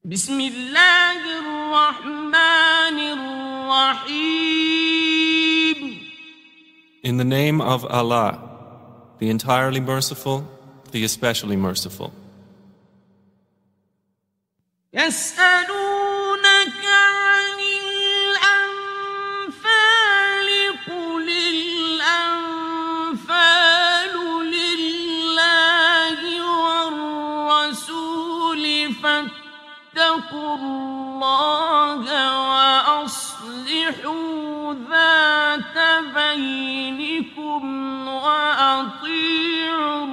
بسم الله الرحمن الرحيم. In the name of Allah, the entirely merciful, the especially merciful. يسألونك عن الأنفال قل الأنفال لله والرسول فاتقوا الله وأصلحوا ذات بينكم وأطيعوا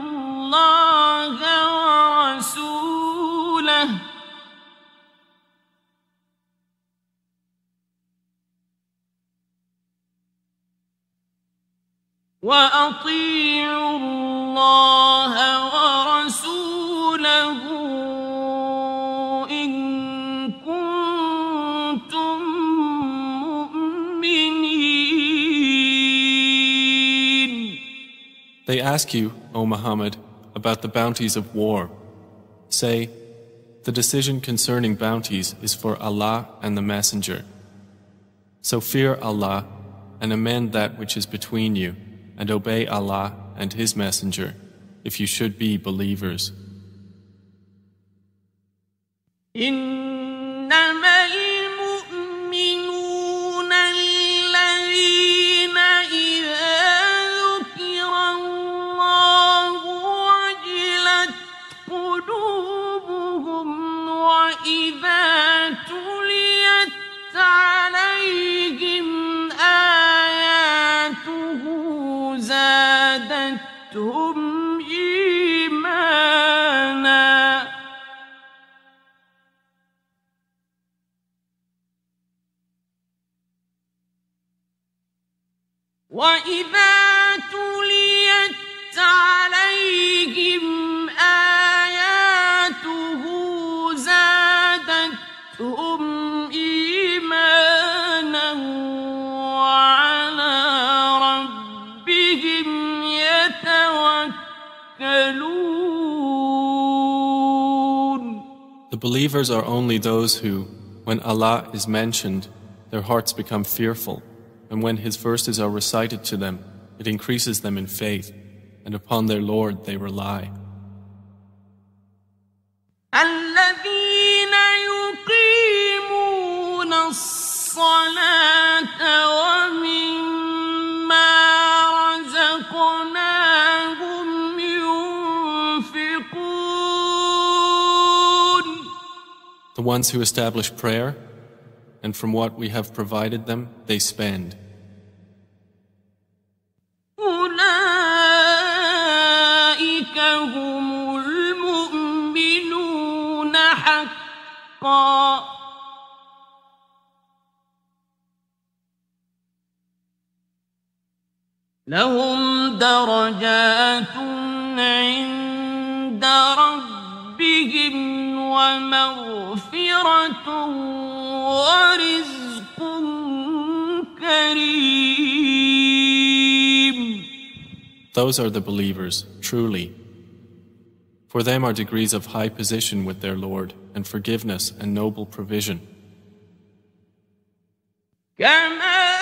الله ورسوله إن كنتم مؤمنين. They ask you, O Muhammad, about the bounties of war. Say, the decision concerning bounties is for Allah and the Messenger. So fear Allah and amend that which is between you, and obey Allah and His Messenger, if you should be believers. إنما المؤمنون الذين إذا ذكر الله وجلت قلوبهم وإذا تليت عليهم آياته زادتهم إيمانا وإذا تليت عليهم آياته زادتهم إيمانا وعلى ربهم يتوكلون. The believers are only those who, when Allah is mentioned, their hearts become fearful, and when His verses are recited to them, it increases them in faith, and upon their Lord they rely. الذين يقيمون الصلاة ومما رزقناهم ينفقون. The ones who establish prayer, and from what we have provided them, they spend. أولئك هم المؤمنون حقا. لهم درجات عند ربهم ومغفرة ورزق كريم. Those are the believers, truly. For them are degrees of high position with their Lord, and forgiveness and noble provision. كما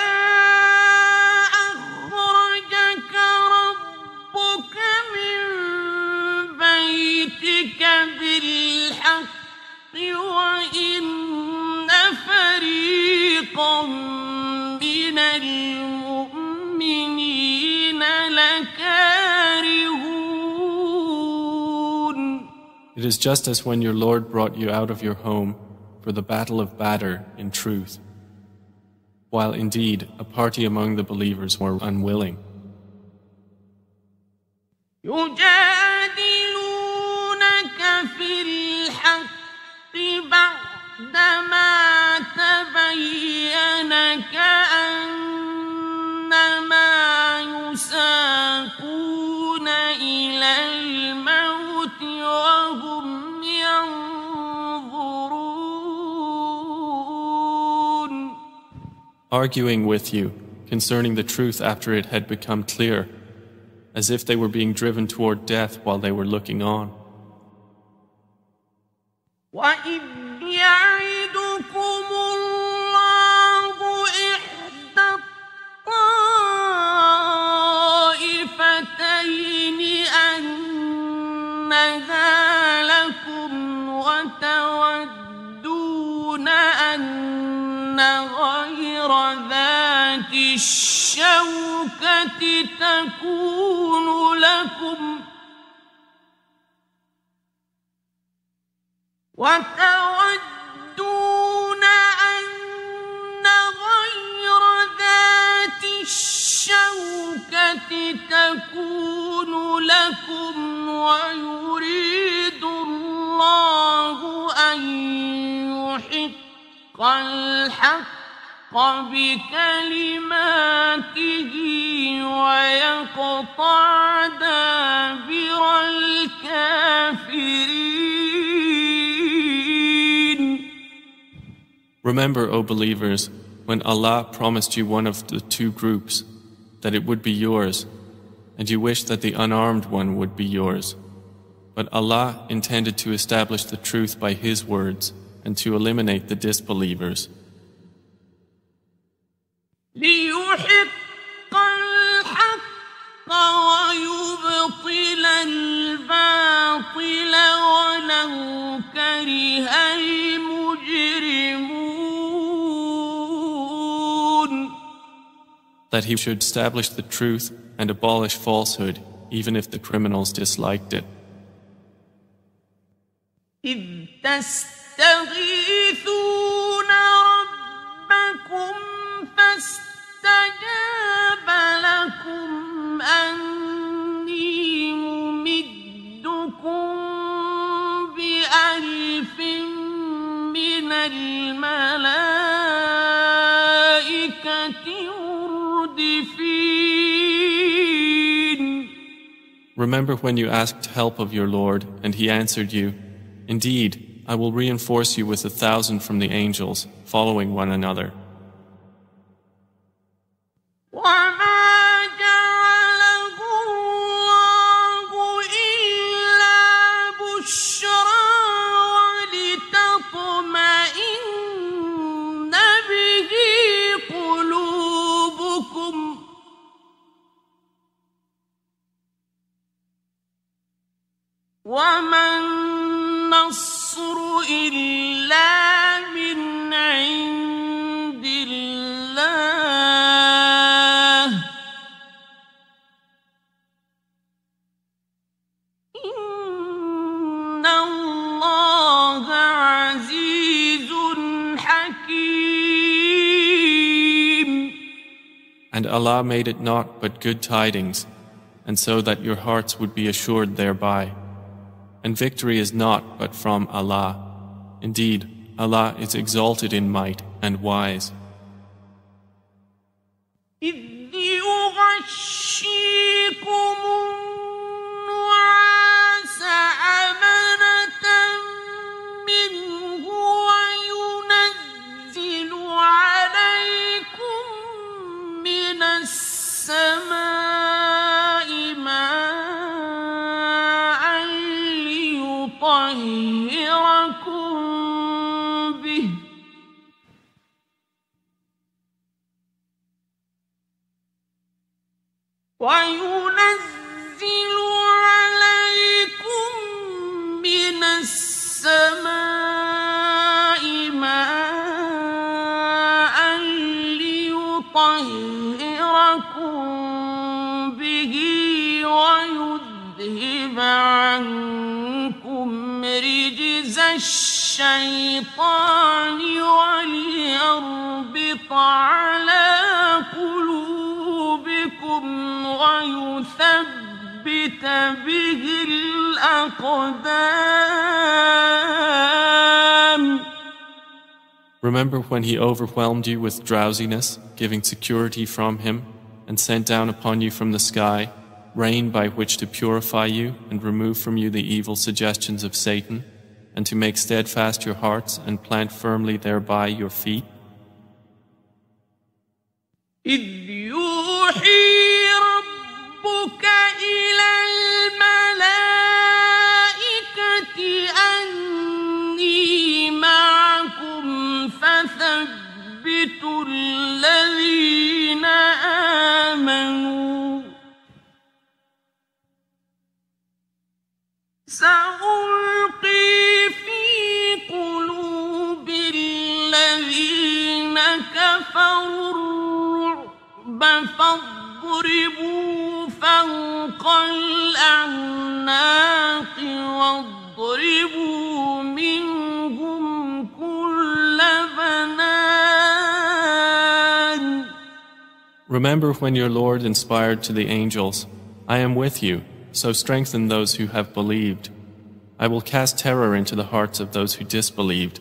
أخرجك ربك من بيتك بالحق وإن فريقا من المؤمنين لكارهون. It is just as when your Lord brought you out of your home for the Battle of Badr in truth, while indeed a party among the believers were unwilling. يجادلونك في الحق بعدما تبين كأنما يساقون إلى الموت وهم ينظرون. Arguing with you concerning the truth after it had become clear, as if they were being driven toward death while they were looking on. وَإِذْ يعدكم الله إحدى الطائفتين أنها لكم وتودون أن غير ذات الشوكة تكون لكم ويريد الله أن يحق الحق بكلماته ويقطع دابر الكافرين. Remember, O believers, when Allah promised you one of the two groups, that it would be yours, and you wished that the unarmed one would be yours. But Allah intended to establish the truth by His words and to eliminate the disbelievers. ليحق الحق ويبطل الباطل ولو كره المجرمون. That He should establish the truth and abolish falsehood, even if the criminals disliked it. إذ تستغيثون ربكم فاستجاب لكم أني ممدكم بألف من الملائكة مردفين. Remember when you asked help of your Lord, and He answered you, "Indeed, I will reinforce you with 1,000 from the angels, following one another." وما النصر إلا من عند الله إن الله عزيز حكيم. And Allah made it not but good tidings, and so that your hearts would be assured thereby. And victory is not but from Allah. Indeed, Allah is exalted in might and wise. إذ يغشيكم النعاس أمنة منه وينزل عليكم من السماء ماء ليطهركم به وينزل عليكم من السماء ماء ليطهركم به ويذهب عنكم رجز الشيطان وليربط على قلوبكم ويثبت به الأقدام. Remember when He overwhelmed you with drowsiness, giving security from Him, and sent down upon you from the sky rain by which to purify you and remove from you the evil suggestions of Satan, and to make steadfast your hearts and plant firmly thereby your feet? إذ يوحي ربك إلى الملائكة أني معكم الذين آمنوا سألقي في قلوب الذين كفروا الرعب فاضربوا فوق الأعناق واضربوا منهم كل بنان. Remember when your Lord inspired to the angels, I am with you, so strengthen those who have believed. I will cast terror into the hearts of those who disbelieved,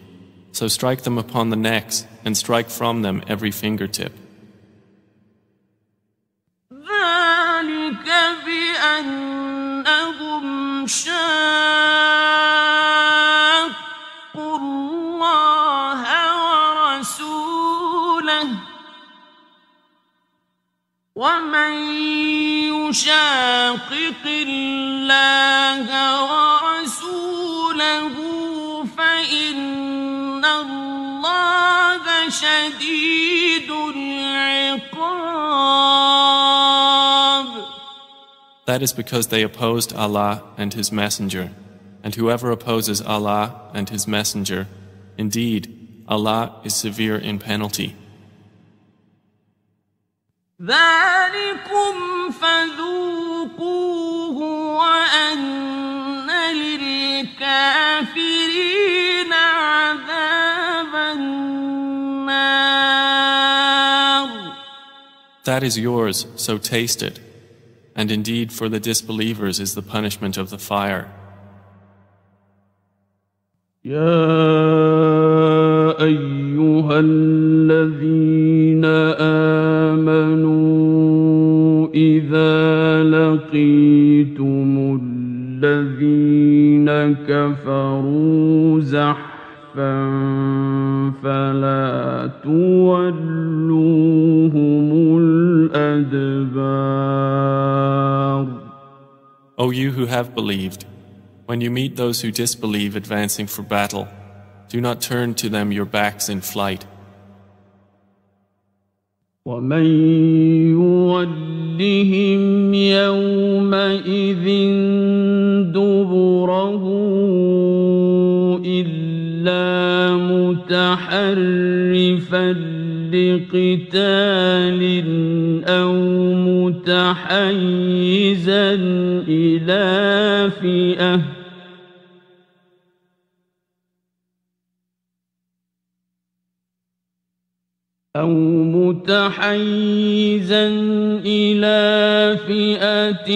so strike them upon the necks and strike from them every fingertip. ذلك بأنهم شاقوا الله ورسوله ومن يشاقق الله ورسوله فإن الله شديد العقاب. That is because they opposed Allah and His Messenger, and whoever opposes Allah and His Messenger, indeed, Allah is severe in penalty. ذلكم فذوقوه وأن للكافرين عذاب النار. That is yours, so taste it. And indeed for the disbelievers is the punishment of the fire. يا أيها الذين آمنوا إذا لقيتم الذين كفروا زحفا فلا تولوهم الأدبار. O you who have believed, when you meet those who disbelieve advancing for battle, do not turn to them your backs in flight. ومن يولهم يومئذ دبره إلا متحرفا لقتال أو متحيزا إلى فئة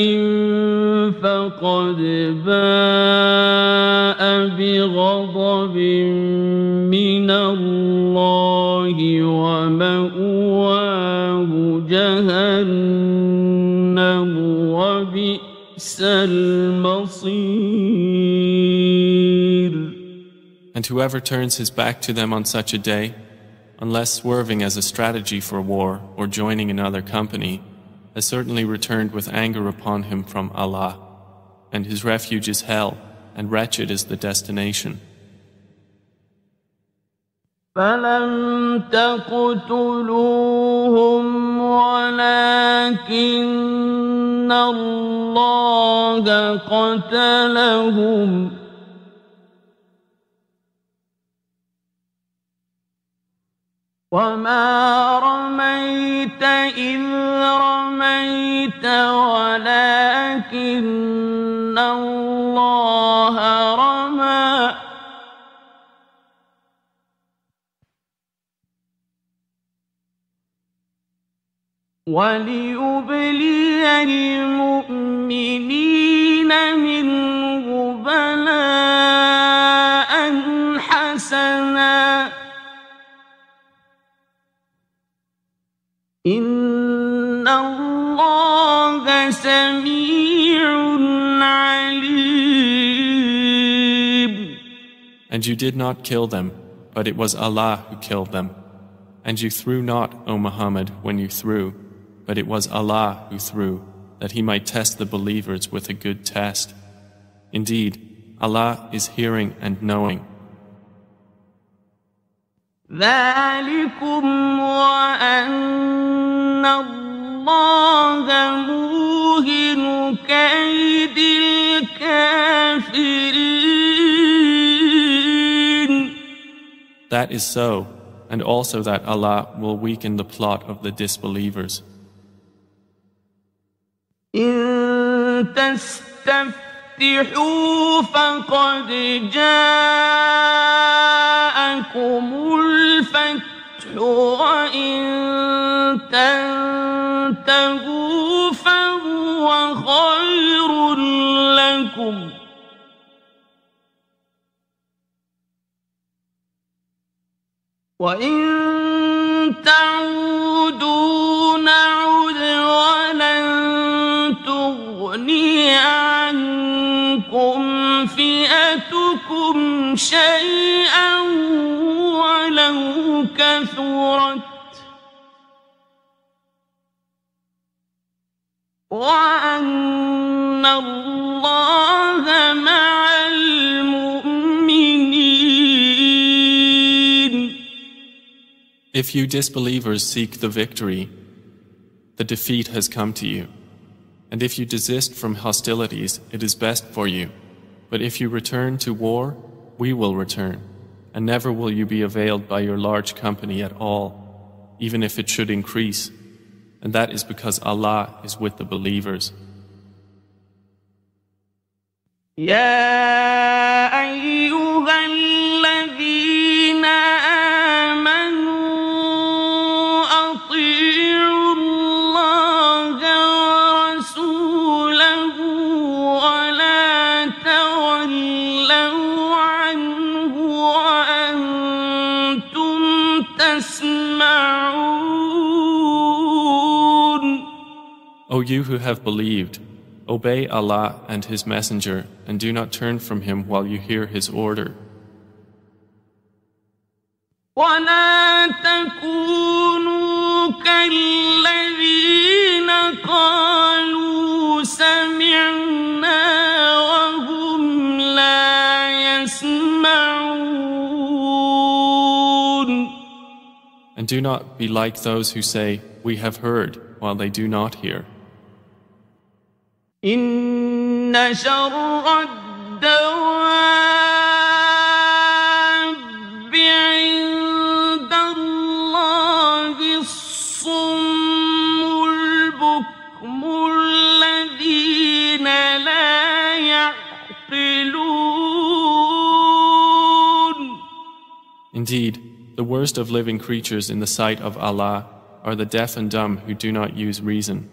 فقد باء بغضب من الله ومأواه جهنم وبئس المصير. And whoever turns his back to them on such a day, unless swerving as a strategy for war or joining another company, has certainly returned with anger upon him from Allah, and his refuge is hell, and wretched is the destination. فلم تقتلوهم ولكن الله قتلهم وما رميت إذ رميت ولكن الله رمى وليبلي المؤمنين منه بلاء حسنا إن الله سميع عليم. And you did not kill them, but it was Allah who killed them. And you threw not, O Muhammad, when you threw, but it was Allah who threw, that He might test the believers with a good test. Indeed, Allah is hearing and knowing. ذلكم وأن الله موهن كيد الكافرين. That is so, and also that Allah will weaken the plot of the disbelievers. إن تستفتحوا فقد جاءكم الفتح وإن تنتهوا فهو خير لكم وإن تعودوا نعد ولن تغني عنكم فئتكم شيئا ولو كثرت وأن الله مع المؤمنين. If you disbelievers seek the victory, the defeat has come to you. And if you desist from hostilities, it is best for you. But if you return to war, we will return. And never will you be availed by your large company at all, even if it should increase. And that is because Allah is with the believers. يا أيها الذين آمنوا أطيعوا الله ورسوله ولا تولوا عنه وأنتم تسمعون. O you who have believed, obey Allah and His Messenger and do not turn from Him while you hear His order. ولا تكونوا كالذين قالوا سمعنا وهم لا يسمعون. And do not be like those who say, we have heard, while they do not hear. إن شر الدواب عند الله الصم البكم الذين لا يعقلون. Indeed, the worst of living creatures in the sight of Allah are the deaf and dumb who do not use reason.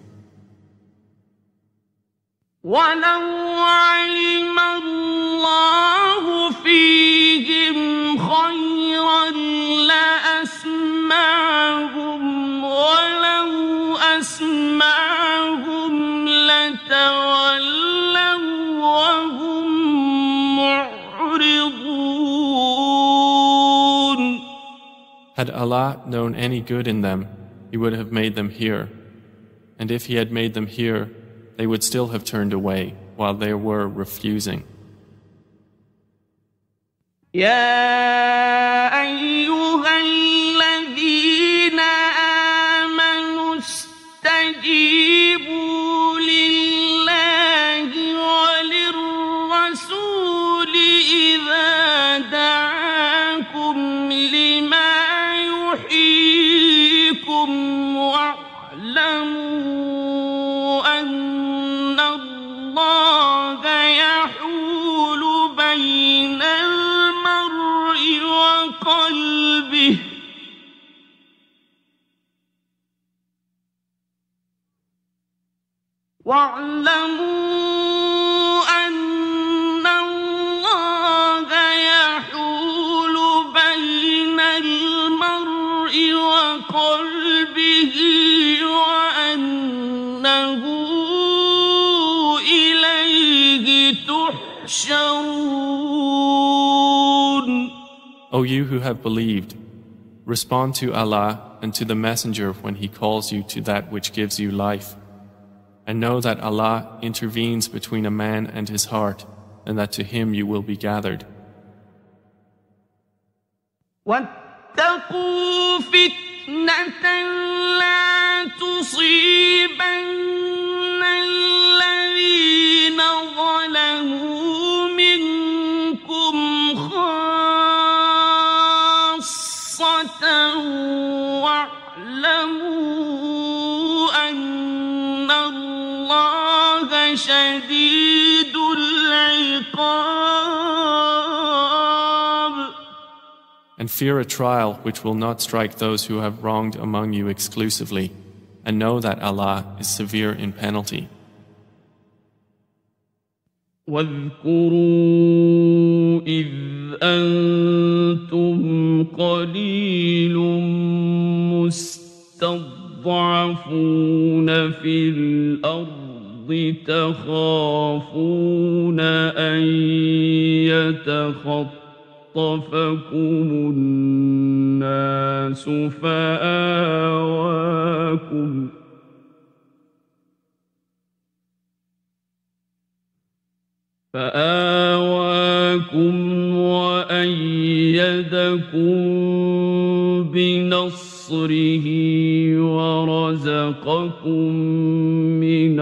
ولو علم الله فيهم خيرا لأسمعهم ولو أسمعهم لتولوا وهم معرضون. Had Allah known any good in them, He would have made them hear. And if He had made them hear, they would still have turned away while they were refusing. يا أيها الذين آمنوا استجيبوا لله وللرسول إذا دعاكم لما يحييكم واعلموا أن الله يحول بين المرء وقلبه واعلموا أن الله يحول بين المرء وقلبه وأنه إليه تحشرون. O you who have believed, respond to Allah and to the Messenger when He calls you to that which gives you life. And know that Allah intervenes between a man and his heart, and that to Him you will be gathered. واتقوا واتقوا فتنة لا تصيبن الذين ظلموا منكم خاصة واعلموا أن الله شديد العقاب. And fear a trial which will not strike those who have wronged among you exclusively, and know that Allah is severe in penalty. واذكروا إذ أنتم قليل مستضعفون في الأرض تخافون أن يتخطفكم الناس فآواكم وأيدكم بنصره ورزقكم من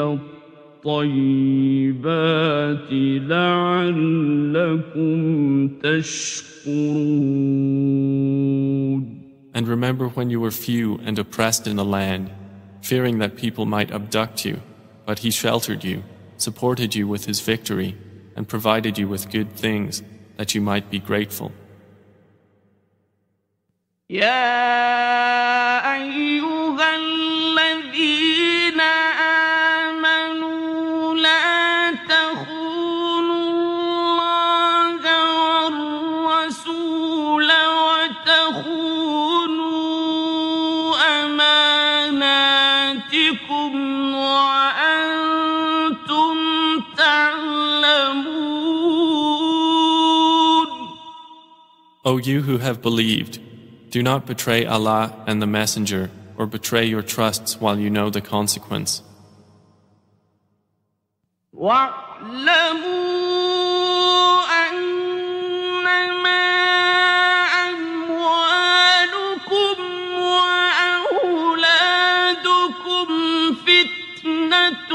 الطيبات لعلكم تشكرون. And remember when you were few and oppressed in the land, fearing that people might abduct you, but He sheltered you, supported you with His victory, and provided you with good things that you might be grateful. يا أيها الذين آمنوا لا تخونوا الله والرسول وتخونوا أماناتكم وأنتم تعلمون. O you who have believed, do not betray Allah and the Messenger, or betray your trusts while you know the consequence. واعلموا أنما أموالكم وأولادكم فتنة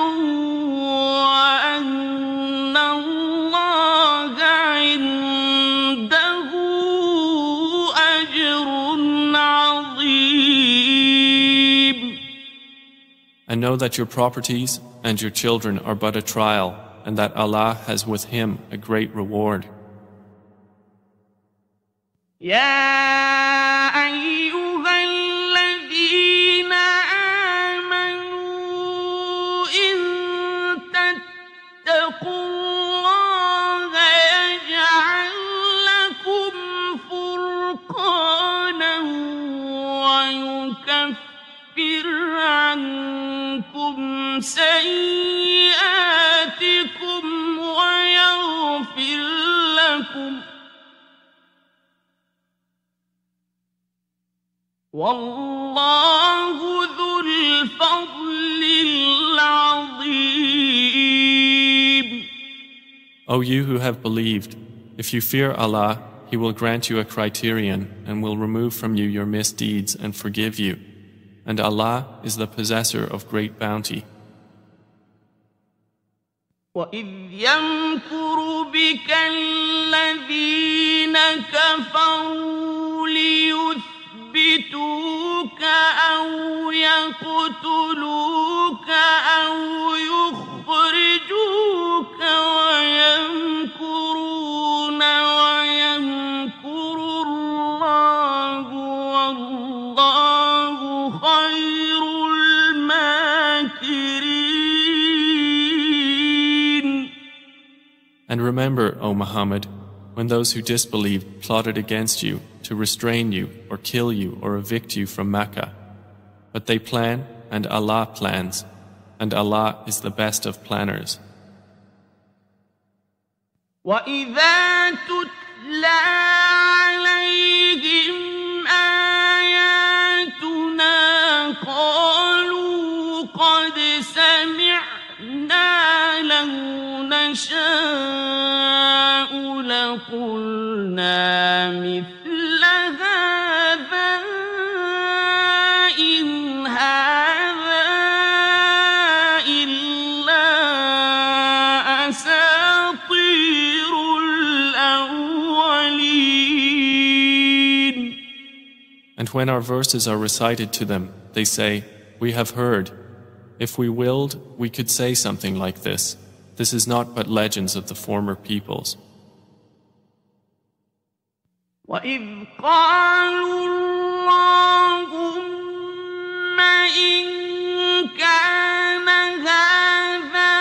وأن الله عنده أجر عظيم. And know that your properties and your children are but a trial, and that Allah has with Him a great reward. يا أيها الذين آمنوا إن تتقوا الله يجعل لكم فرقانا ويكفر عنكم سيئاتكم ويغفر لكم والله ذو الفضل العظيم. O you who have believed, if you fear Allah, He will grant you a criterion and will remove from you your misdeeds and forgive you. And Allah is the possessor of great bounty. وَإِذْ يَمْكُرُ بِكَ الَّذِينَ كَفَرُوا لِيُثْبِتُوكَ أَوْ يَقْتُلُوكَ أَوْ يُخْرِجُوكَ وَيَمْكُرُونَ وَيَمْكُرُ اللَّهُ وَاللَّهُ خَيْرُ الْمَاكِرِينَ. And remember, O Muhammad, when those who disbelieved plotted against you to restrain you or kill you or evict you from Mecca. But they plan and Allah plans, and Allah is the best of planners. وَإِذَا تُتْلَى عَلَيْهِمْ آيَاتُنَا قَالُوا قَدْ سَمِعْنَا لَوْ نَشَاءُ لَقُلْنَا مِثْلَ هَذَا And when our verses are recited to them, they say, "We have heard. If we willed, we could say something like this. This is not but legends of the former peoples." وَإِذْ قَالُوا اللَّهُمَّ إِن كَانَ هَذَا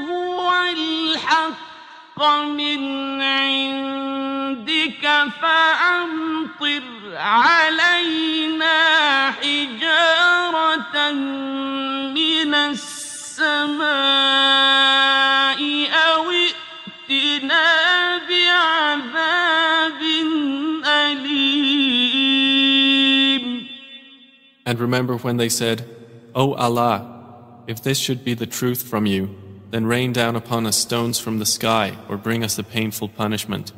هُوَ الْحَقَّ مِنْ عِندِكَ فَأَمْطِرْ عَلَيْنَا حِجَارَةً مِنَ السَّمَاءِ أَوْ ائْتِنَا بِعَذَابٍ أَلِيمٍ. And remember when they said, "O Allah, if this should be the truth from you, then rain down upon us stones from the sky or bring us a painful punishment."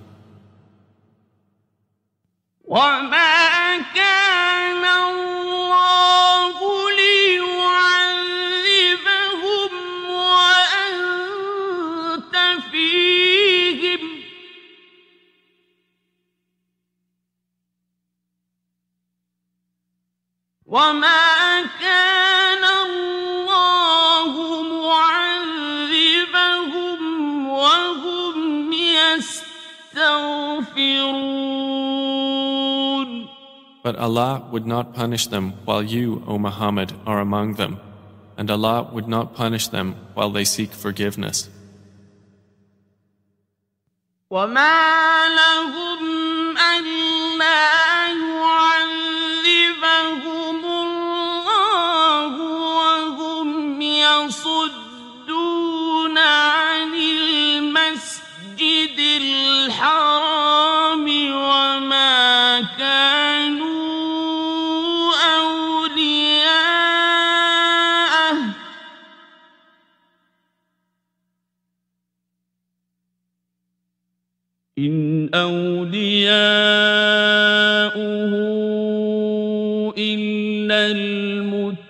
وَمَا كَانَ اللَّهُ لِيُعَذِّبَهُمْ وَأَنْتَ فِيهِمْ وَمَا كَانَ اللَّهُ مُعَذِّبَهُمْ وَهُمْ يَسْتَغْفِرُونَ. But Allah would not punish them while you, O Muhammad, are among them, and Allah would not punish them while they seek forgiveness. وَمَا لَهُمْ أَلَّا يُعَذِّبَهُمُ اللَّهُ وَهُمْ يَصُدُّونَ عَنِ الْمَسْجِدِ الْحَرَامِ وَمَا كَانُوا أَوْلِيَاءَهُ إِنْ أَوْلِيَاؤُهُ إِلَّا الْمُتَّقُونَ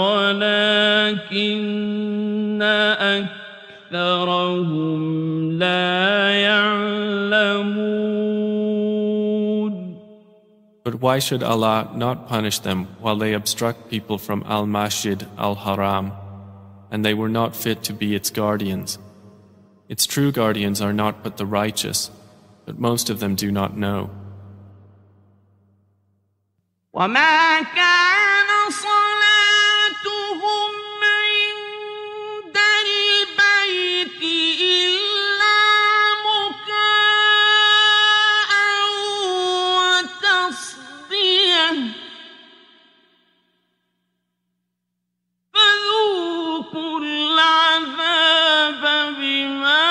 وَلَكِنَّ أَكْثَرَهُمْ لَا يَعْلَمُونَ. But why should Allah not punish them while they obstruct people from al-Masjid al-Haram, and they were not fit to be its guardians? Its true guardians are not but the righteous, but most of them do not know. وَمَا كَانَ صَلَاتُهُمْ عِندَ الْبَيْتِ إِلَّا مُكَاءً وَتَصْدِيَةً فَذُوقُوا الْعَذَابَ بِمَا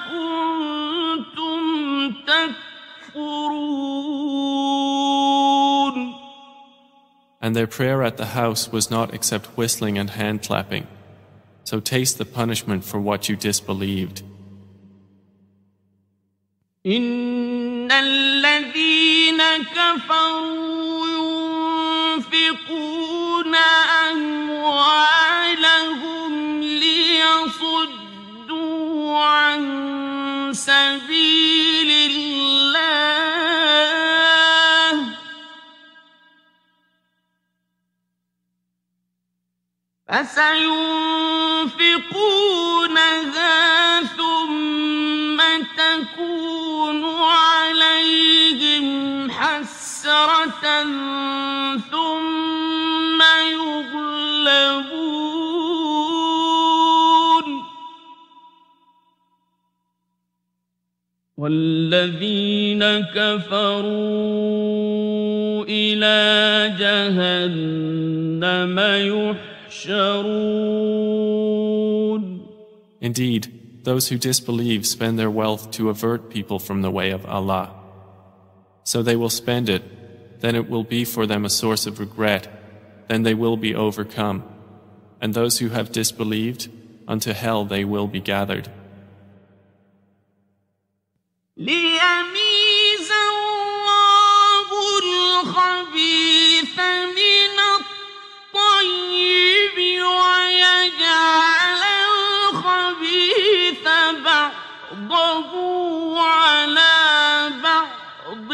كُنتُمْ تَكْفُرُونَ. And their prayer at the house was not except whistling and hand clapping. So taste the punishment for what you disbelieved. إِنَّ الَّذِينَ كَفَرُوا يُنْفِقُونَ أَمْوَالَهُمْ لِيَصُدُّوا عَنْ سَبِيلِ اللَّهِ فَسَيُنْفِقُونَهَا ثُمَّ تَكُونُ عَلَيْهِمْ حَسْرَةً ثُمَّ يُغْلَبُونَ وَالَّذِينَ كَفَرُوا إِلَى جَهَنَّمَ يُحْشَرُونَ. Indeed, those who disbelieve spend their wealth to avert people from the way of Allah. So they will spend it, then it will be for them a source of regret, then they will be overcome. And those who have disbelieved, unto hell they will be gathered. لِيَمِيزَ اللَّهُ الْخَبِيثَ مِنَ الطَّيِّبِ وَيَجْعَلَ الْخَبِيثَ بَعْضَهُ عَلَى بَعْضٍ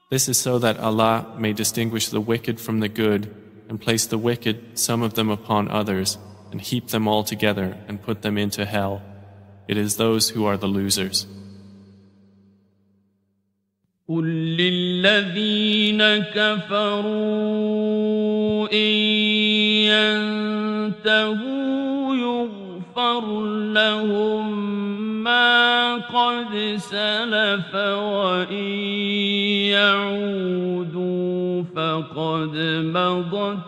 This is so that Allah may distinguish the wicked from the good and place the wicked, some of them upon others, and heap them all together and put them into hell. It is those who are the losers. قل للذين كفروا إن ينتهوا يغفر لهم ما قد سلف وإن يعودوا فقد مضت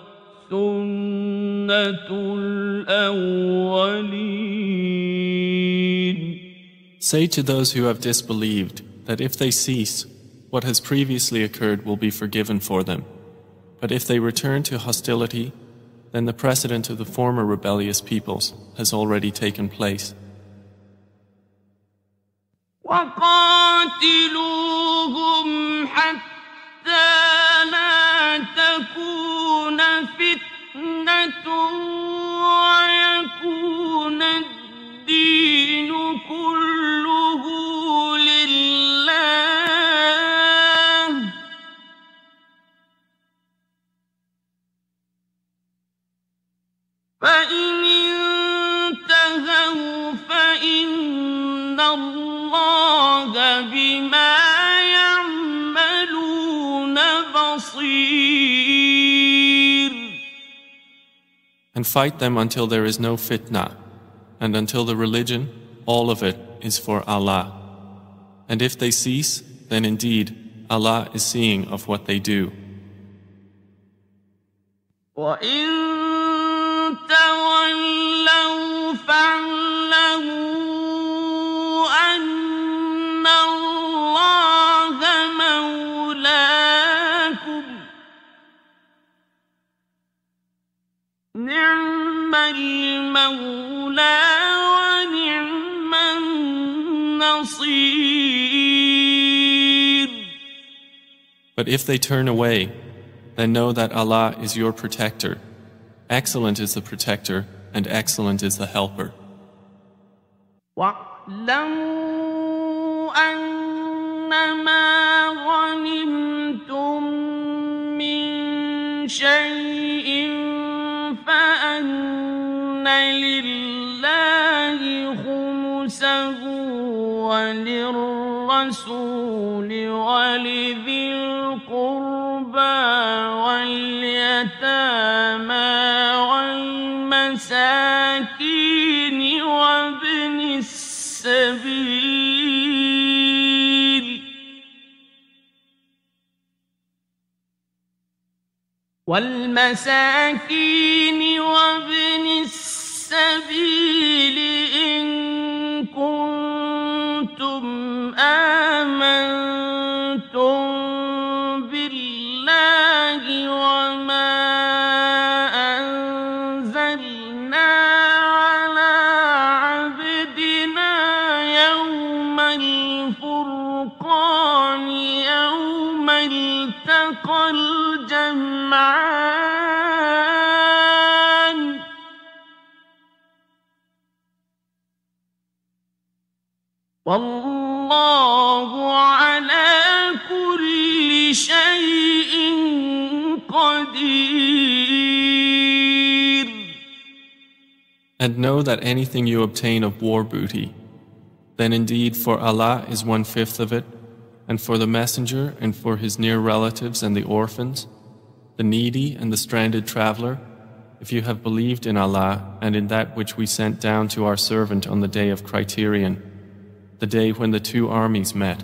سنة الأولين. Say to those who have disbelieved that if they cease, what has previously occurred will be forgiven for them. But if they return to hostility, then the precedent of the former rebellious peoples has already taken place. وقاتلوهم حتى لا تكون فتنة ويكون الدين كله لله فإن انتهوا فإن الله بما يعملون بصير. And fight them until there is no fitna, and until the religion, all of it, is for Allah. And if they cease, then indeed Allah is seeing of what they do. وَإِن تَوَلَّوْا فَاعْلَمُوا أَنَّ اللَّهَ مَوْلَاكُمْ نِعْمَ الْمَوْلَى وَنِعْمَ النَّصِيرُ. But if they turn away, then know that Allah is your protector. Excellent is the protector, and excellent is the helper. وَاعْلَمُوا أَنَّمَا غَنِمْتُم مِّن شَيْءٍ فَأَنَّ لِلَّهِ خُمُسَهُ وَلِلرَّسُولِ وَلِذِي الْقُرْبَى وَالْيَتَامَى وَالْمَسَاكِينِ وَابْنِ السَّبِيلِ إِن كُنتُمْ آمَنتُم بِاللَّهِ وَمَا أَنزَلْنَا عَلَىٰ عَبْدِنَا يَوْمَ الْفُرْقَانِ يَوْمَ الْتَقَى الْجَمْعَانِ وَاللَّهُ عَلَىٰ كُلِّ شَيْءٍ قَدِيرٌ. And know that anything you obtain of war booty, then indeed for Allah is 1/5 of it, and for the messenger and for his near relatives and the orphans, the needy and the stranded traveler, if you have believed in Allah and in that which we sent down to our servant on the day of criterion, the day when the two armies met.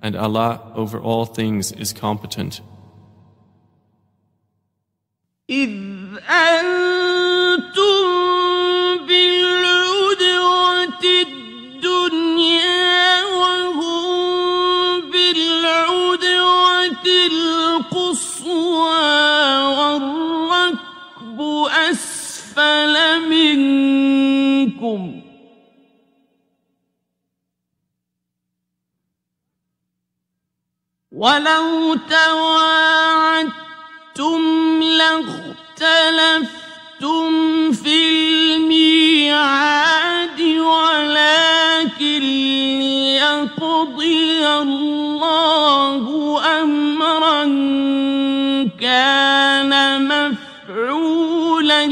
And Allah over all things is competent. إِذْ أَنتُم بِالْعُدْوَةِ الدُّنْيَا وَهُم بِالْعُدْوَةِ الْقُصْوَىٰ وَالرَّكْبُ أَسْفَلَ مِنكُمْ وَلَوْ تَوَاعَدتُّمْ لَاخْتَلَفْتُمْ فِي الْمِيعَادِ وَلَٰكِن ليقضي الله أمرا كان مفعولا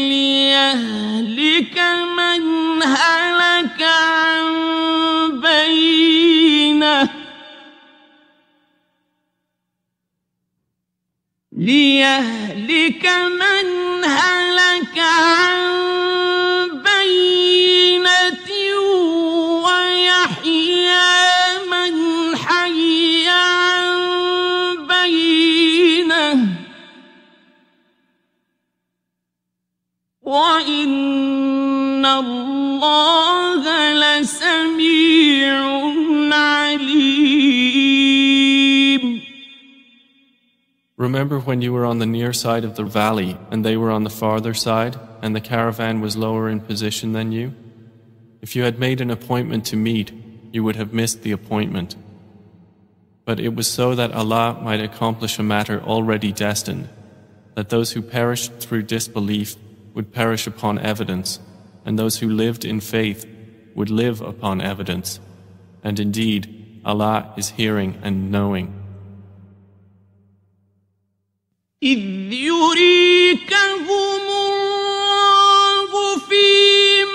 ليهلك من هلك عن بينة ويحيى من حي عن بينة وإن الله لسميع عليم. Remember when you were on the near side of the valley and they were on the farther side and the caravan was lower in position than you? If you had made an appointment to meet, you would have missed the appointment. But it was so that Allah might accomplish a matter already destined, that those who perished through disbelief would perish upon evidence, and those who lived in faith would live upon evidence. And indeed, Allah is hearing and knowing. إذ يريكهم الله في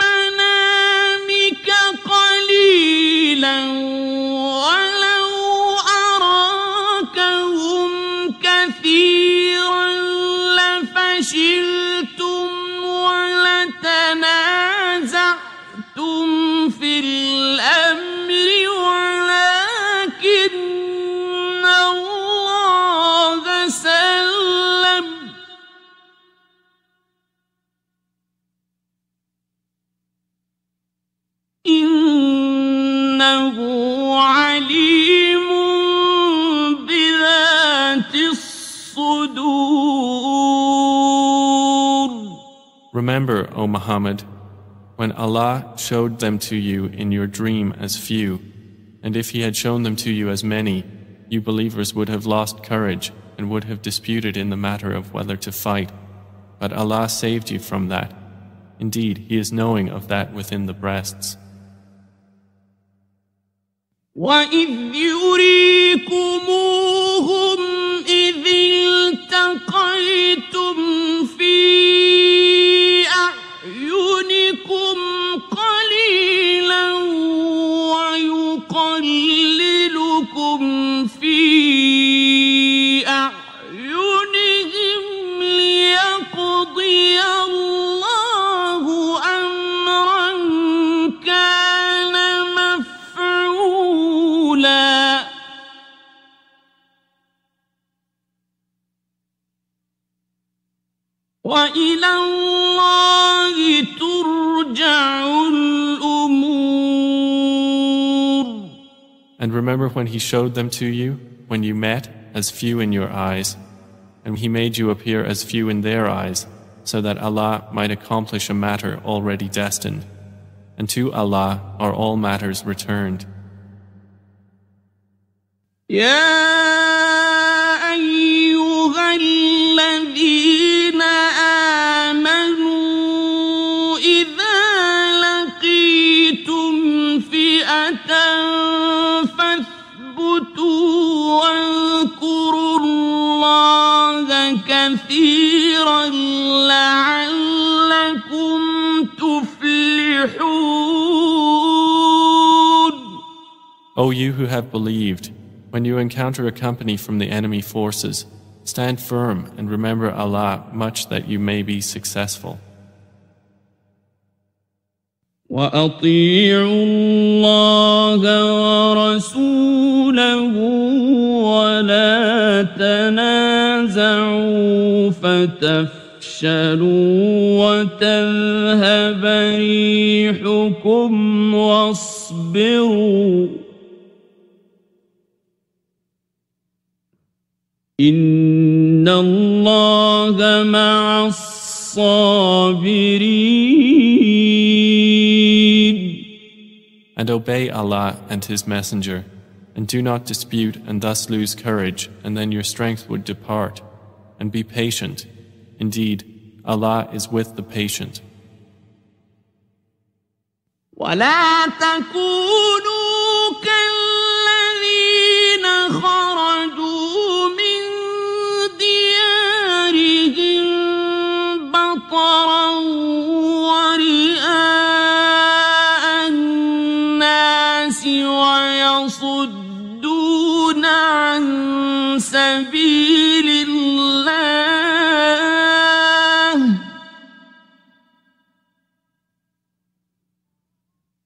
منامك قليلا ولو أراكهم كثيرا لفشلتم ولتنازعتم في الأمر ولكن الله سلم إنه عليم بذات الصدور. Remember, O Muhammad, when Allah showed them to you in your dream as few, and if He had shown them to you as many, you believers would have lost courage and would have disputed in the matter of whether to fight. But Allah saved you from that. Indeed, He is knowing of that within the breasts. وَإِذْ يُرِيكُمُوهُمْ إِذِ الْتَقَيْتُمْ فِي أَعْيُنِكُمْ قَلِيلًا وَيُقَلِّلُكُمْ في أعينهم ليقضي الله أمرا كان مفعولا وإلى الله ترجع الأمور. And remember when He showed them to you, when you met as few in your eyes, and He made you appear as few in their eyes, so that Allah might accomplish a matter already destined. And to Allah are all matters returned. يا أيها الذين آمنوا إذا لقيتم فئة فاثبتوا واذكروا الله كثيرا لعلكم تفلحون. O you who have believed, when you encounter a company from the enemy forces, stand firm and remember Allah much that you may be successful. وأطيعوا الله ورسوله ولا تنازعوا فتفشلوا وتذهب ريحكم واصبروا إن الله مع الصابرين. And obey Allah and His Messenger, and do not dispute and thus lose courage, and then your strength would depart. And be patient. Indeed, Allah is with the patient. ولا تكونوا خرجوا من ديارهم بطرا ورئاء الناس ويصدون عن سبيل الله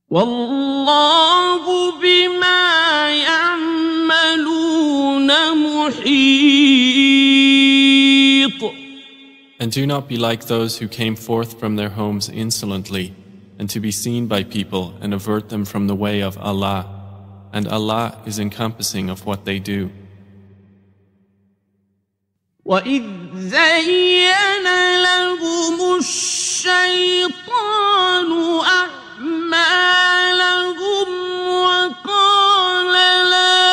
والله بما يعملون محيط. And do not be like those who came forth from their homes insolently, and to be seen by people and avert them from the way of Allah, and Allah is encompassing of what they do. وَإِذْ زَيَّنَ لَهُمُ الشَّيْطَانُ أَعْمَالَهُمْ وَقَالَ لَا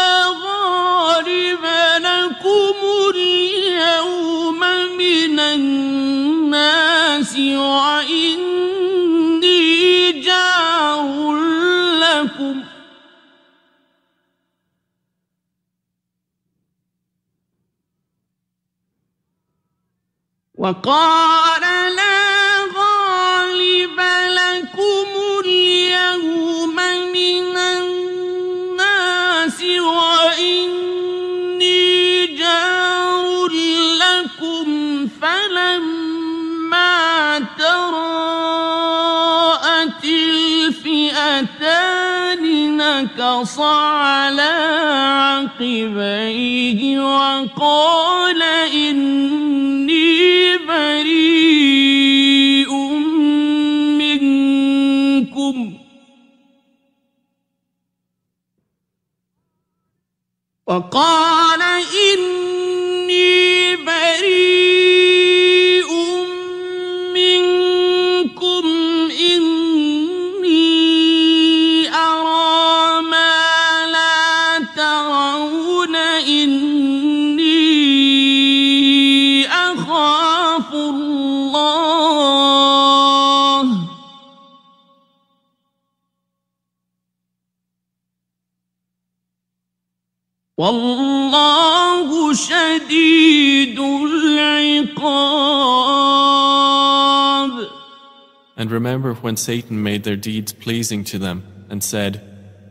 غَالِبَ لَكُمُ الْيَوْمَ مِنَ النَّاسِ وَإِنِّي جَارٌ لَكُمْ وقال لا غالب لكم اليوم من الناس وإني جار لكم فلما تراءت الفئتان نكص على عقبيه وقال إني بريء منكم إني أرى ما لا ترون إني أخاف الله والله شديد العقاب. And remember when Satan made their deeds pleasing to them and said,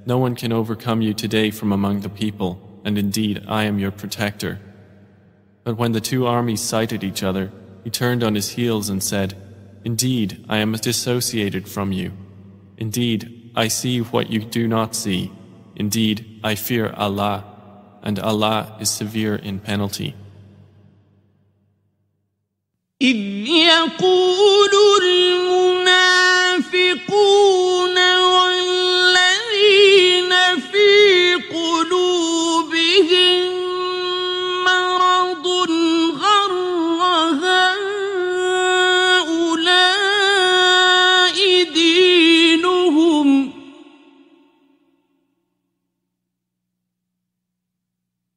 "No one can overcome you today from among the people, and indeed I am your protector." But when the two armies sighted each other, he turned on his heels and said, "Indeed, I am dissociated from you. Indeed, I see what you do not see. Indeed, I fear Allah, and Allah is severe in penalty." إذ يقول المنافقون والذين في قلوبهم مرض غر هؤلاء دينهم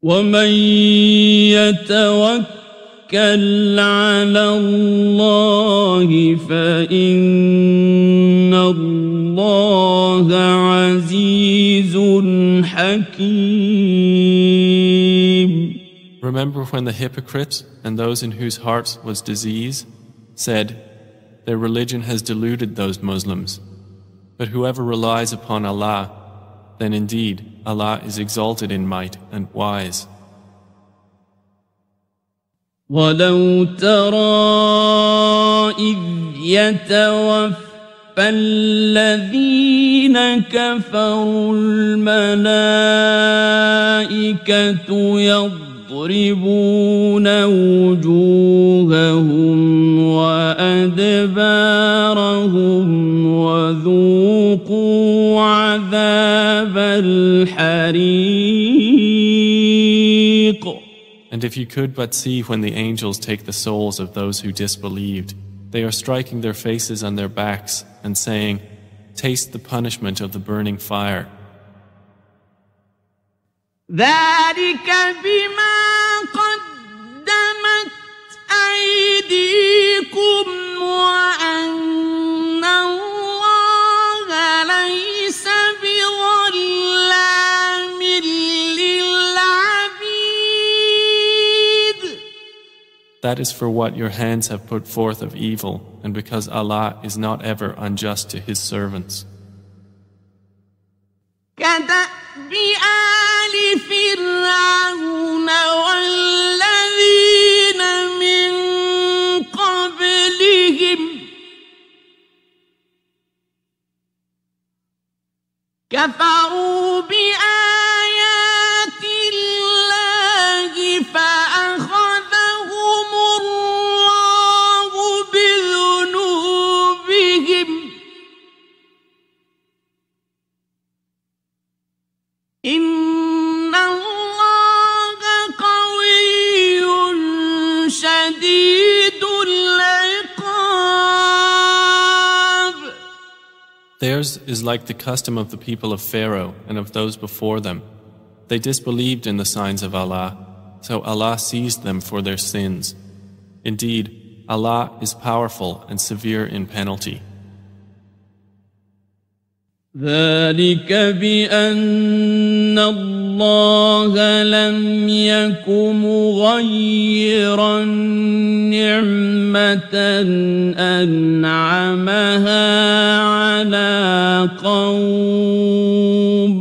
ومن يتوكل على الله فإن الله عزيز حكيم. Remember when the hypocrites and those in whose hearts was disease said, "Their religion has deluded those Muslims." But whoever relies upon Allah, then indeed Allah is exalted in might and wise. ولو ترى إذ يتوفى الذين كفروا الملائكة يضربون وجوههم وأدبارهم وذوقوا عذاب الحريق. And if you could but see when the angels take the souls of those who disbelieved, they are striking their faces on their backs and saying, "Taste the punishment of the burning fire." ذلك بما قدمت أيديكم وأن الله ليس بظلام للعبيد. That is for what your hands have put forth of evil, and because Allah is not ever unjust to His servants. كدأب آل فرعون والذين من قبلهم كفروا بآيات الله فأخذهم الله بذنوبهم إن الله قوي شديد العقاب. Theirs is like the custom of the people of Pharaoh and of those before them. They disbelieved in the signs of Allah, so Allah seized them for their sins. Indeed, Allah is powerful and severe in penalty. ذلك بأن الله لم يك مغيرا نعمة أنعمها على قوم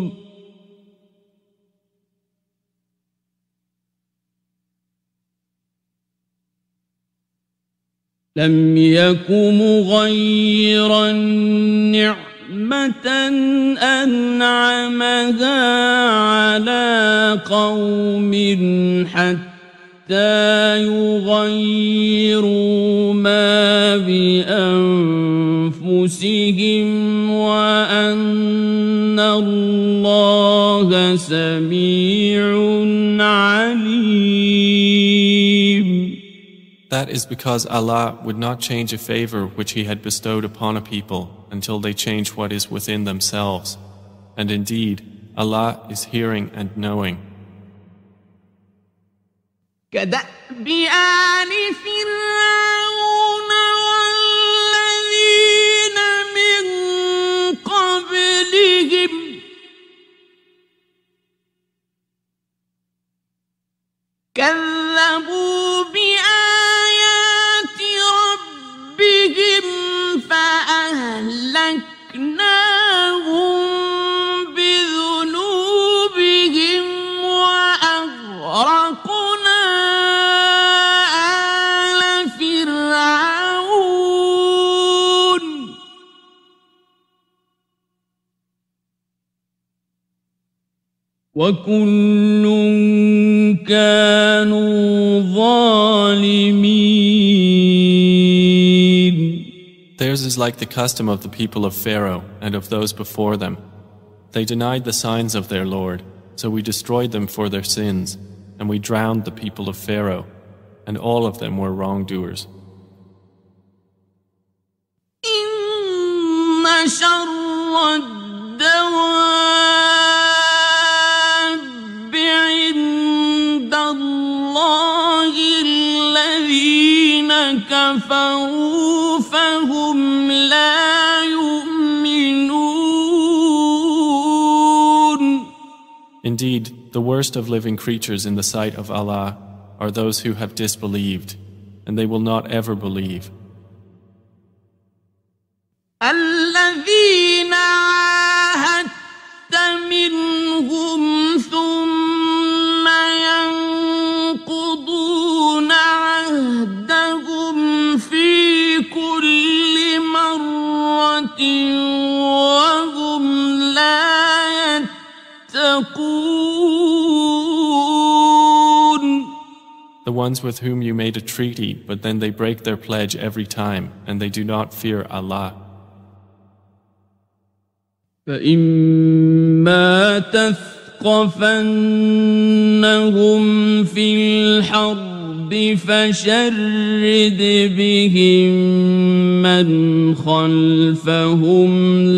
لم يك مغيرا نعمة أنعمها على قوم حتى يغيروا ما بأنفسهم وأن الله سميع عليم. That is because Allah would not change a favor which He had bestowed upon a people until they change what is within themselves. And indeed, Allah is hearing and knowing. كدأب آل فرعون والذين من قبلهم كذبوا بآيات ربهم فأهلكناهم بذنوبهم وأغرقنا آل فرعون وكل كانوا ظالمين. Theirs is like the custom of the people of Pharaoh and of those before them. They denied the signs of their Lord, so we destroyed them for their sins, and we drowned the people of Pharaoh, and all of them were wrongdoers. إن شر الدواب عند الله الذين كفروا فهم لا يؤمنون. Indeed, the worst of living creatures in the sight of Allah are those who have disbelieved, and they will not ever believe. الذين عاهدت منهم ثم ينقضون عهدهم في كل مرة وهم لا يتقون. The ones with whom you made a treaty, but then they break their pledge every time, and they do not fear Allah. فإما تثقفنهم في الحرب فشرد بهم من خلفهم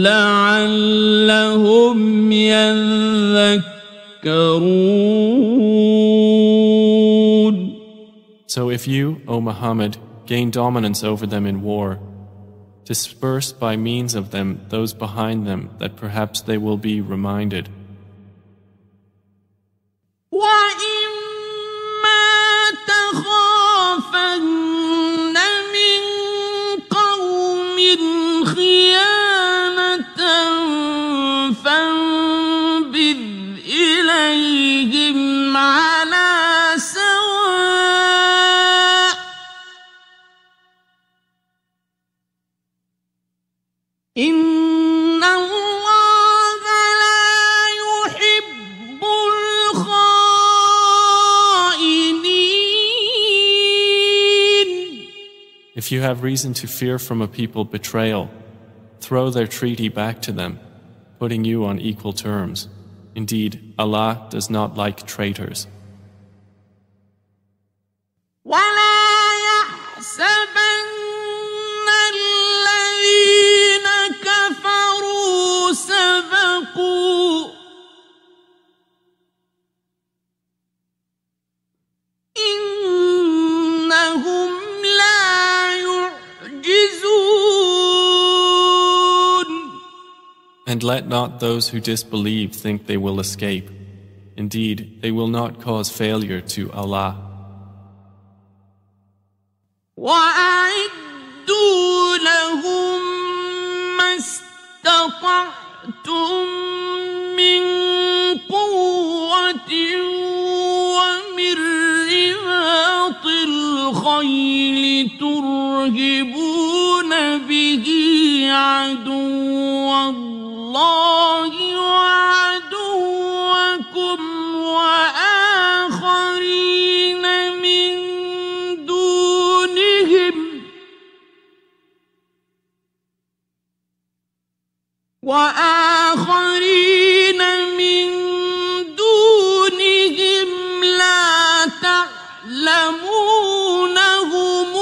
لعلهم يذكرون. So if you, O Muhammad, gain dominance over them in war, disperse by means of them those behind them that perhaps they will be reminded. وَإِمَّا تَخَافَنَّ If you have reason to fear from a people betrayal, throw their treaty back to them, putting you on equal terms. Indeed, Allah does not like traitors. And let not those who disbelieve think they will escape. Indeed, they will not cause failure to Allah. وَأَعِدُّوا لَهُم مَّا اسْتَطَعْتُم مِّن قُوَّةٍ وَمِن رِّبَاطِ الْخَيْلِ تُرْهِبُونَ بِهِ عَدُوَّ اللَّهِ وَعَدُوَّكُمْ وآخرين من دونهم لا تعلمونهم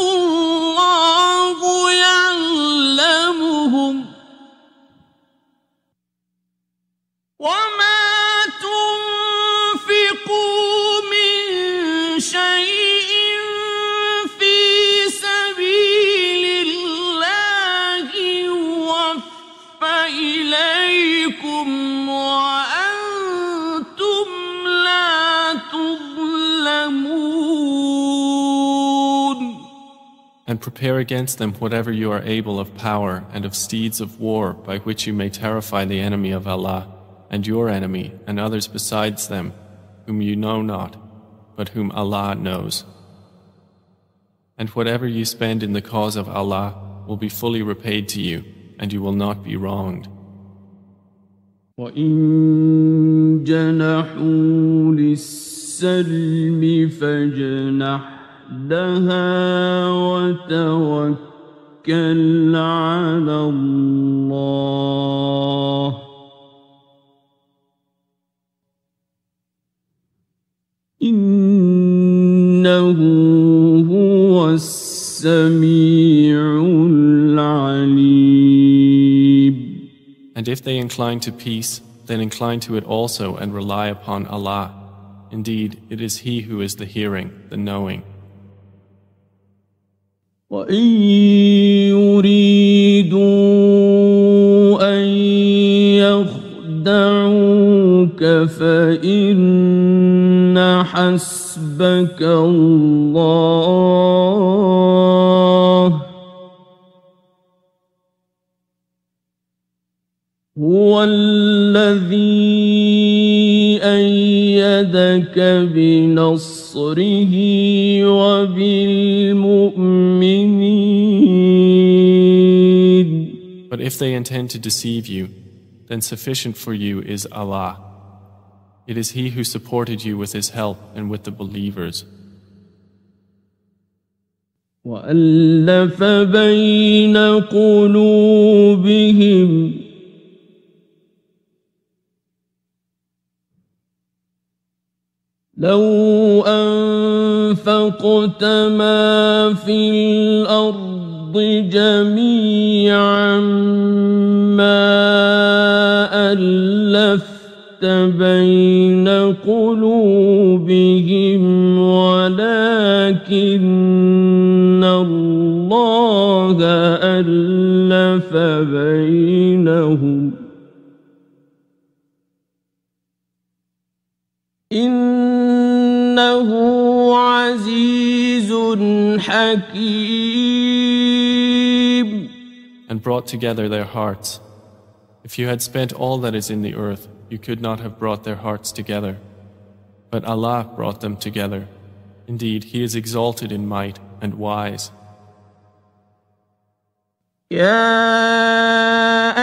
الله يعلمهم وما تنفقوا من شيء في سبيل الله يوفى إليكم وأنتم لا تظلمون. And prepare against them whatever you are able of power and of steeds of war by which you may terrify the enemy of Allah and your enemy and others besides them whom you know not, but whom Allah knows. And whatever you spend in the cause of Allah will be fully repaid to you, and you will not be wronged. وَإِن جَنَحُوا لِلسَّلْمِ فَاجْنَحْ لَهَا وَتَوَكَّلْ عَلَى اللَّهِ إِنَّهُ هُوَ السَّمِيعُ الْعَلِيمُ. And if they incline to peace, then incline to it also and rely upon Allah. Indeed, it is He who is the hearing, the knowing. وَإِن يُرِيدُوا أَن يَخْدَعُوكَ فَإِنَّ حَسْبَكَ اللَّهُ هُوَ الَّذِي أَيَّدَكَ بِنَصْرِهِ وَبِالْمُؤْمِنِينَ. But if they intend to deceive you, then sufficient for you is Allah. It is He who supported you with His help and with the believers. وَأَلَّفَ بَيْنَ قُلُوبِهِمْ لو أنفقت ما في الأرض جميعا ما ألفت بين قلوبهم ولكن الله ألف بينهم إنه عزيز حكيم. And brought together their hearts. If you had spent all that is in the earth, you could not have brought their hearts together. But Allah brought them together. Indeed, He is exalted in might and wise. يا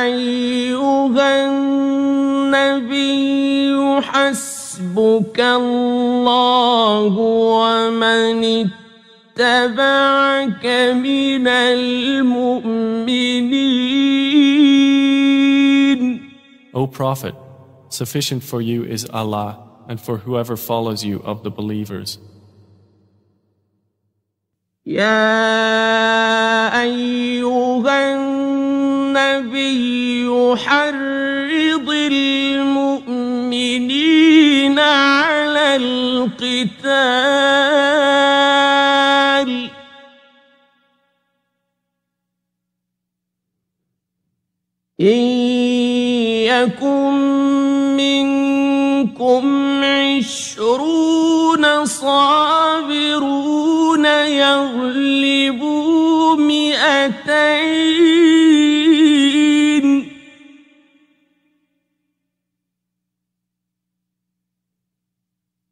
أيها النبي حسبك الله ومن اتبعك من المؤمنين. O Prophet, sufficient for you is Allah and for whoever follows you of the believers. يا أيها النبي حرض المؤمنين على القتال إن يكن منكم 20 صابرون يغلبوا 200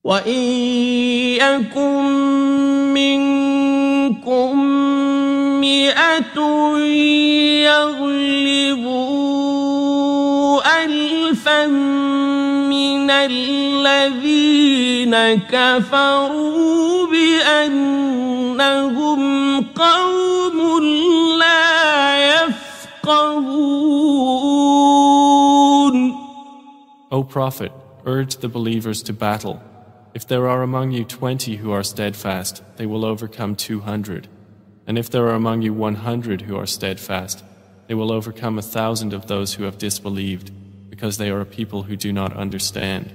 وإن يكن منكم 100 يغلبوا 1000 من الذين كفروا بأنهم قوم لا يفقهون. O Prophet, urge the believers to battle. If there are among you 20 who are steadfast, they will overcome 200. And if there are among you 100 who are steadfast, they will overcome 1,000 of those who have disbelieved, because they are a people who do not understand.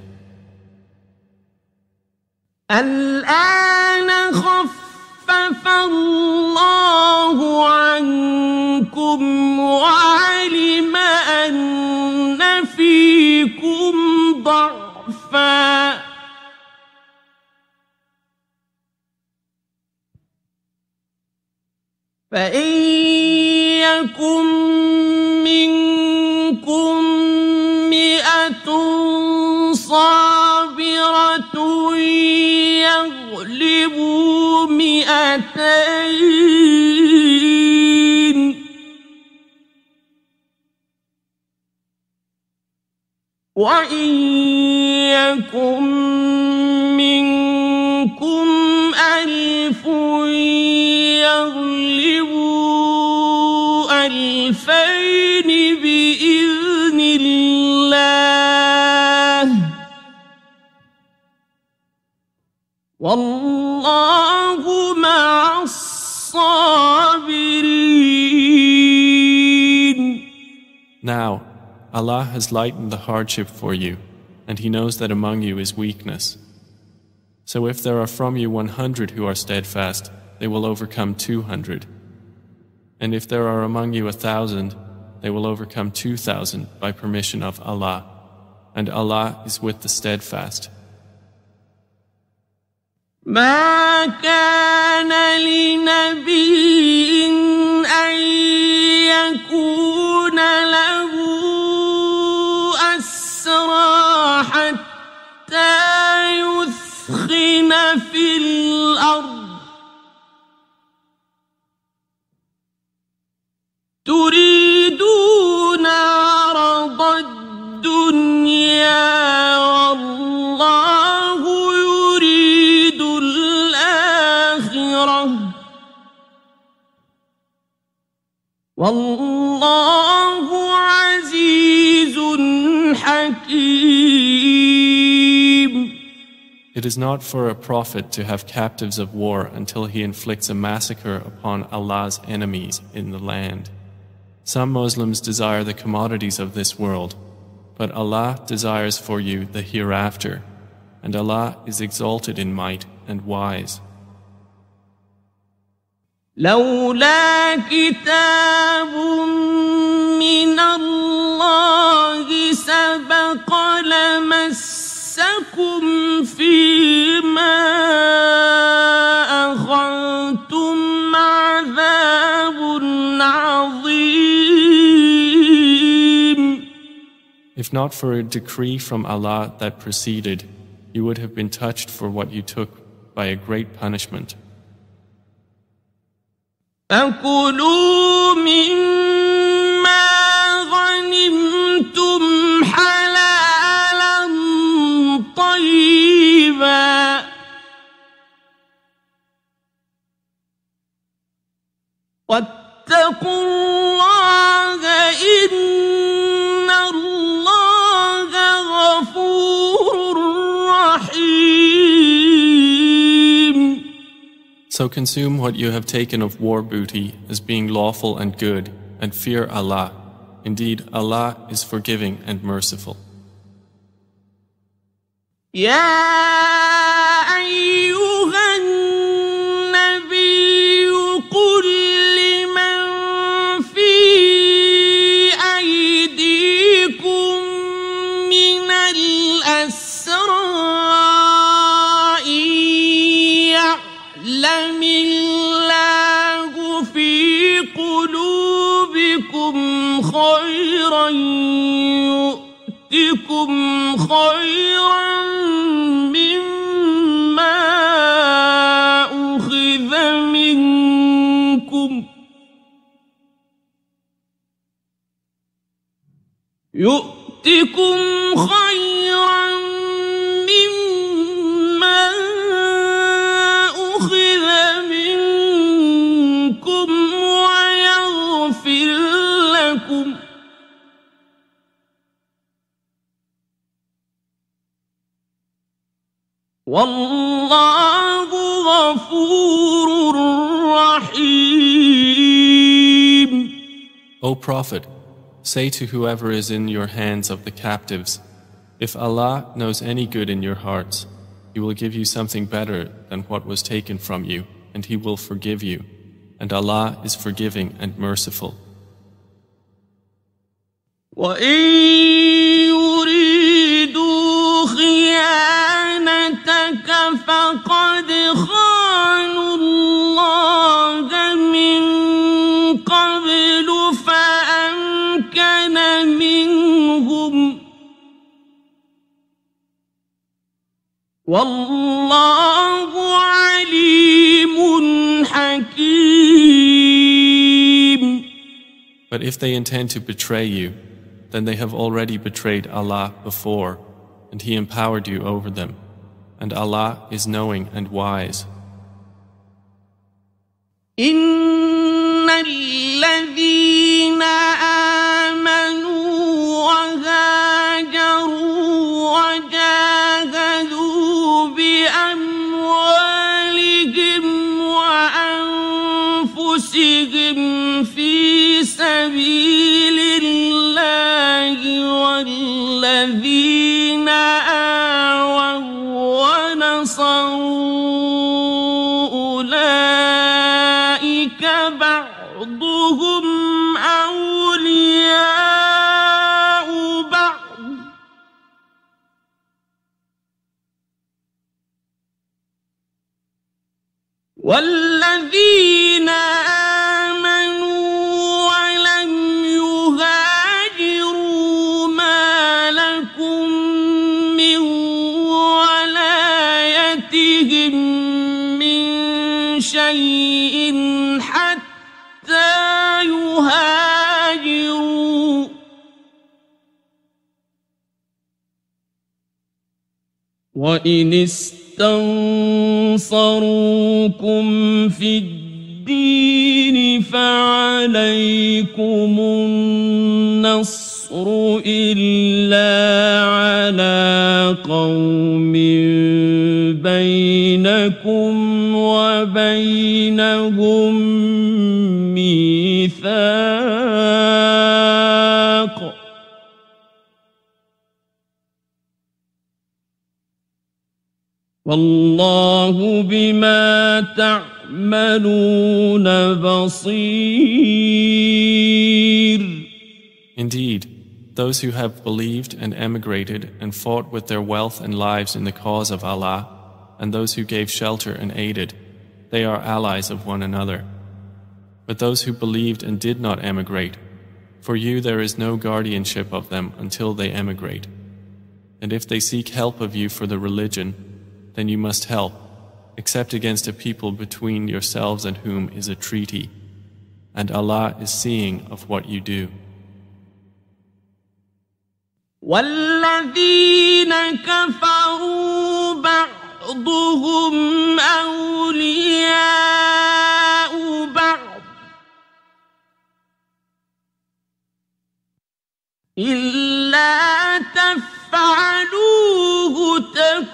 الآن خفف الله عنكم وعلم أن فيكم ضعفا فإن يكن منكم 100 صابرة يغلبوا 200 وإن يكن منكم 1000 يغلبوا 2000 بإذن الله والله مع الصابرين. Now, Allah has lightened the hardship for you, and He knows that among you is weakness. So if there are from you 100 who are steadfast, they will overcome 200. And if there are among you 1,000, they will overcome 2,000 by permission of Allah. And Allah is with the steadfast. ما كان لنبي أن يكون له أسرى حتى يثخن في الأرض تريدون عرض الدنيا والله يريد الآخرة والله عزيز حكيم. It is not for a prophet to have captives of war until he inflicts a massacre upon Allah's enemies in the land. Some Muslims desire the commodities of this world, but Allah desires for you the hereafter, and Allah is exalted in might and wise. لولا كتاب من الله سبق لمسكم فيما أخذتم عذاب عظيم. If not for a decree from Allah that preceded, you would have been touched for what you took by a great punishment. فكلوا مما غنمتم حلالا طيبا واتقوا الله إن الله غفور رحيم. So consume what you have taken of war booty as being lawful and good, and fear Allah. Indeed, Allah is forgiving and merciful. يا أيها النبي قل لمن في أيديكم من الأسرى يعلم الله في قلوبكم خيرا يؤتكم خيرا مما أخذ منكم ويغفر لكم والله غفور رحيم. O Prophet, say to whoever is in your hands of the captives, if Allah knows any good in your hearts, He will give you something better than what was taken from you, and He will forgive you, and Allah is forgiving and merciful. وَإِن يُرِيدُوا خِيَانَتَكَ فَقَدْ خَانُوا اللَّهَ مِن قَبْلُ فَأَمْكَنَ مِنْهُمْ وَاللَّهُ عَلِيمٌ حَكِيمٌ. But if they intend to betray you, then they have already betrayed Allah before, and He empowered you over them, and Allah is knowing and wise. إِنَّ الَّذِينَ آمَنُوا وَهَاجَرُوا وَجَاهَدُوا بِأَمْوَالِهِمْ وَأَنفُسِهِمْ في سبيل الله والذين آووا ونصروا أولئك بعضهم أولياء بعض والذين آمنوا ولم يهاجروا ما لكم من ولايتهم من شيء حتى يهاجروا وإن استنصروكم في الدين فعليكم النصر إلا على قوم بينكم وبينهم ميثاق والله بما تعملون بصير. Indeed, those who have believed and emigrated and fought with their wealth and lives in the cause of Allah, and those who gave shelter and aided, they are allies of one another. But those who believed and did not emigrate, for you there is no guardianship of them until they emigrate. And if they seek help of you for the religion, then you must help, except against a people between yourselves and whom is a treaty. And Allah is seeing of what you do. والذين كفروا بعضهم أولياء بعض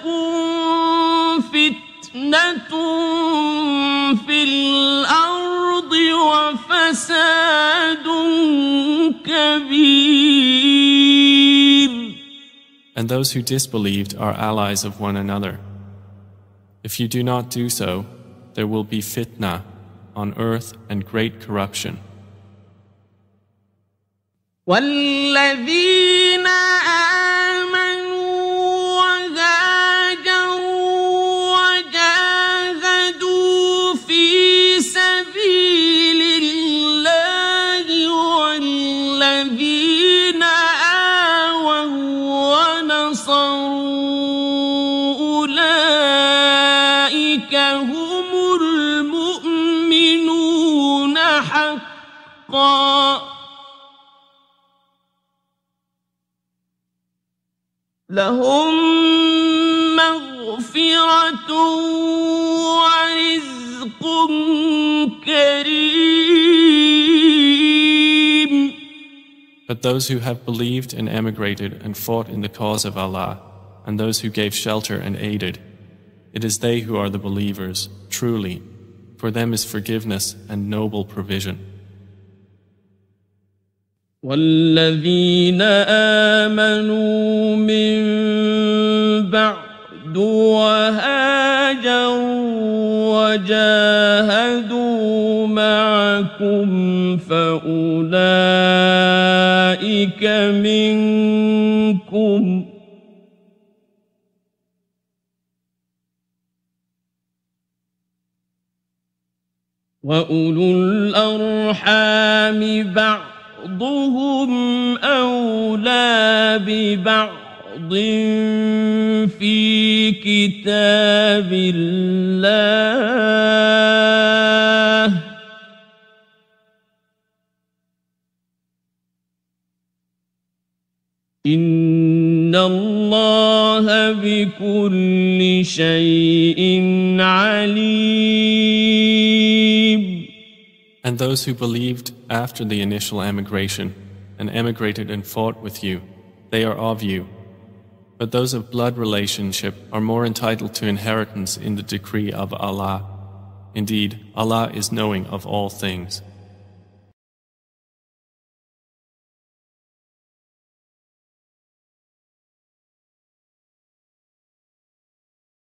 تكن فتنة في الأرض وفساد كبير. And those who disbelieved are allies of one another. If you do not do so, there will be fitna on earth and great corruption. والذين آمنوا وهاجروا وجاهدوا في سبيل الله والذين آووا ونصروا أولئك هم المؤمنون حقا لهم مغفرة ورزق كريم. But those who have believed and emigrated and fought in the cause of Allah, and those who gave shelter and aided, it is they who are the believers, truly. For them is forgiveness and noble provision. والذين آمنوا من بعد وهاجروا وجاهدوا معكم فأولئك منكم وأولو الأرحام بعضهم أولى ببعض في كتاب الله إن الله بكل شيء عليم. And those who believed after the initial emigration and emigrated and fought with you, they are of you. But those of blood relationship are more entitled to inheritance in the decree of Allah. Indeed, Allah is knowing of all things.